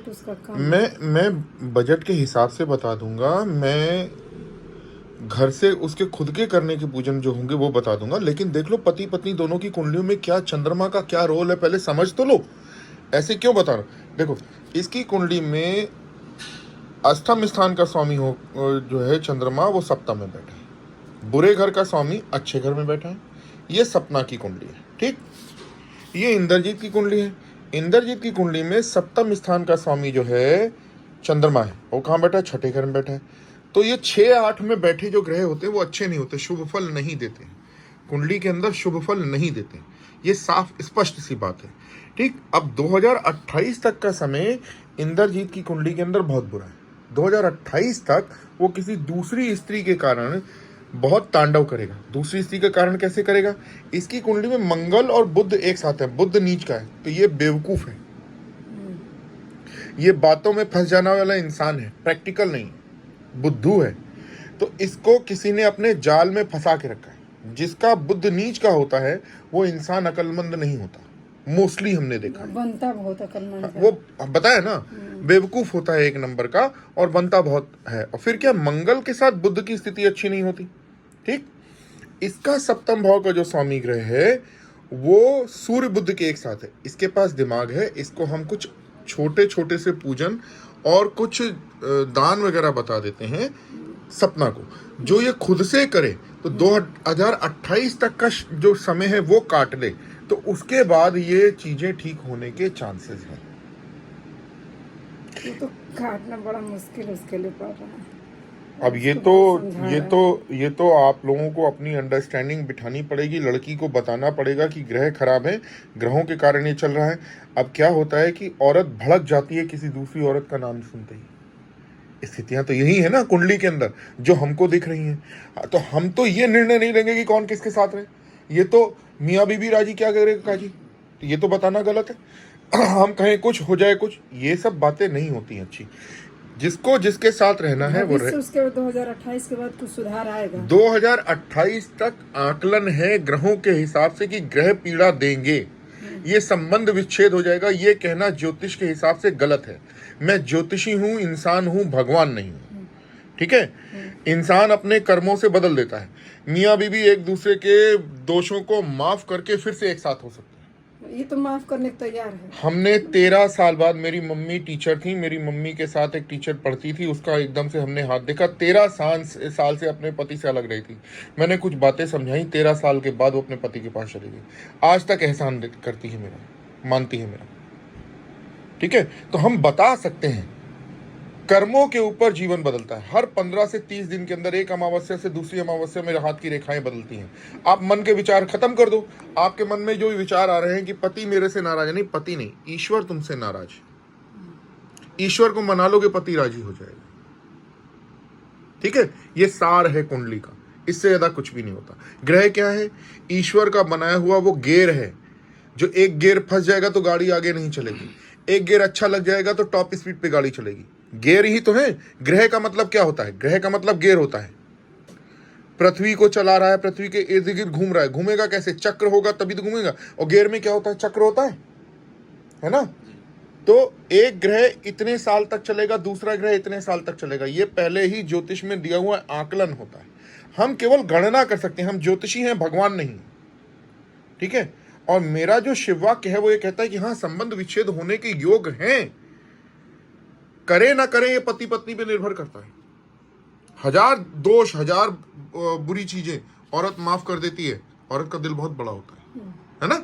उसका काम मैं बजट के हिसाब से बता दूंगा। मैं घर से उसके खुद के करने के पूजन जो होंगे वो बता दूंगा। लेकिन देख लो पति पत्नी दोनों की कुंडलियों में क्या चंद्रमा का क्या रोल है, पहले समझ तो लो। ऐसे क्यों बता रहा। देखो इसकी कुंडली में अष्टम स्थान का स्वामी हो जो है चंद्रमा, वो सप्तम में बैठा है। बुरे घर का स्वामी अच्छे घर में बैठा है। ये सपना की कुंडली है। ठीक, ये इंद्रजीत की कुंडली है। इंद्रजीत की कुंडली में सप्तम स्थान का स्वामी जो है चंद्रमा है, वो कहाँ बैठा है? छठे घर में बैठा है। तो ये 6-8 में बैठे जो ग्रह होते हैं वो अच्छे नहीं होते, शुभ फल नहीं देते, कुंडली के अंदर शुभ फल नहीं देते। ये साफ स्पष्ट सी बात है। ठीक, अब 2028 तक का समय इंद्रजीत की कुंडली के अंदर बहुत बुरा है। 2028 तक वो किसी दूसरी स्त्री के कारण बहुत तांडव करेगा। दूसरी स्त्री के कारण कैसे करेगा? इसकी कुंडली में मंगल और बुध एक साथ है, बुध नीच का है, तो ये बेवकूफ है, ये बातों में फंस जाने वाला इंसान है, प्रैक्टिकल नहीं, बुद्धू है। तो इसको किसी ने अपने जाल में फंसा के रखा है। जिसका बुद्ध नीच का होता है वो इंसान अकलमंद नहीं होता, मोस्टली हमने देखा है। बनता बहुत अकलमंद है। वो बताया ना, बेवकूफ होता है एक नंबर का और बनता बहुत है। और फिर क्या, मंगल के साथ बुद्ध की स्थिति अच्छी नहीं होती। ठीक, इसका सप्तम भाव का जो स्वामी ग्रह है वो सूर्य बुद्ध के एक साथ है। इसके पास दिमाग है, इसको हम कुछ छोटे छोटे से पूजन और कुछ दान वगैरह बता देते हैं सपना को, जो ये खुद से करे। तो 2028 तक का जो समय है वो काट ले, तो उसके बाद ये चीजें ठीक होने के चांसेस हैं। ये तो काटना बड़ा मुश्किल उसके लिए पड़ रहा है। अब ये तो आप लोगों को अपनी अंडरस्टैंडिंग बिठानी पड़ेगी। लड़की को बताना पड़ेगा कि ग्रह खराब है, ग्रहों के कारण ये चल रहा है। अब क्या होता है कि औरत भड़क जाती है किसी दूसरी औरत का नाम सुनते ही। स्थितियां तो यही है ना कुंडली के अंदर जो हमको दिख रही हैं। तो हम तो ये निर्णय नहीं लेंगे कि कौन किसके साथ रहे। ये तो मियाँ बीबी राजी क्या करेगा काजी, तो ये तो बताना गलत है। हम कहें कुछ हो जाए कुछ, ये सब बातें नहीं होती अच्छी। जिसको जिसके साथ रहना है वो रहे। उसके 2028 के बाद कुछ सुधार आएगा। 2028 तक आकलन है ग्रहों के हिसाब से कि ग्रह पीड़ा देंगे, ये संबंध विच्छेद हो जाएगा। ये कहना ज्योतिष के हिसाब से गलत है। मैं ज्योतिषी हूं, इंसान हूं, भगवान नहीं हूं। ठीक है, इंसान अपने कर्मों से बदल देता है। मियाँ बीबी एक दूसरे के दोषों को माफ करके फिर से एक साथ हो सकते हैं। ये तो माफ करने को तैयार है। हमने 13 साल बाद, मेरी मम्मी टीचर थी, मेरी मम्मी के साथ एक टीचर पढ़ती थी, उसका एकदम से हमने हाथ देखा। 13 साल से अपने पति से अलग रही थी। मैंने कुछ बातें समझाई, 13 साल के बाद वो अपने पति के पास चली गई। आज तक एहसान करती है मेरा, मानती है मेरा। ठीक है, तो हम बता सकते हैं कर्मों के ऊपर जीवन बदलता है। हर 15 से 30 दिन के अंदर एक अमावस्या से दूसरी अमावस्या में हाथ की रेखाएं बदलती हैं। आप मन के विचार खत्म कर दो। आपके मन में जो विचार आ रहे हैं कि पति मेरे से नाराज है, नहीं, पति नहीं, ईश्वर तुमसे नाराज है। ईश्वर को मना लोगे, पति राजी हो जाएगा। ठीक है, ये सार है कुंडली का, इससे ज्यादा कुछ भी नहीं होता। ग्रह क्या है? ईश्वर का बनाया हुआ वो गेयर है, जो एक गेयर फंस जाएगा तो गाड़ी आगे नहीं चलेगी, एक गेयर अच्छा लग जाएगा तो टॉप स्पीड पे गाड़ी चलेगी। गेयर ही तो है। ग्रह का मतलब क्या होता है? ग्रह का मतलब गेयर होता है। पृथ्वी को चला रहा है, पृथ्वी के इर्द गिर्द घूम रहा है, घूमेगा कैसे? चक्र होगा तभी तो घूमेगा। और गेयर में क्या होता है? चक्र होता है ना। तो एक ग्रह इतने साल तक चलेगा, दूसरा ग्रह इतने साल तक चलेगा, ये पहले ही ज्योतिष में दिया हुआ आकलन होता है। हम केवल गणना कर सकते हैं, हम ज्योतिषी हैं, भगवान नहीं। ठीक है, और मेरा जो शिववाक्य है वो ये कहता है कि हाँ, संबंध विच्छेद होने के योग हैं। करे ना करे ये पति पत्नी पे निर्भर करता है। 1000 दोष, 1000 बुरी चीजें औरत माफ कर देती है। औरत का दिल बहुत बड़ा होता है ना।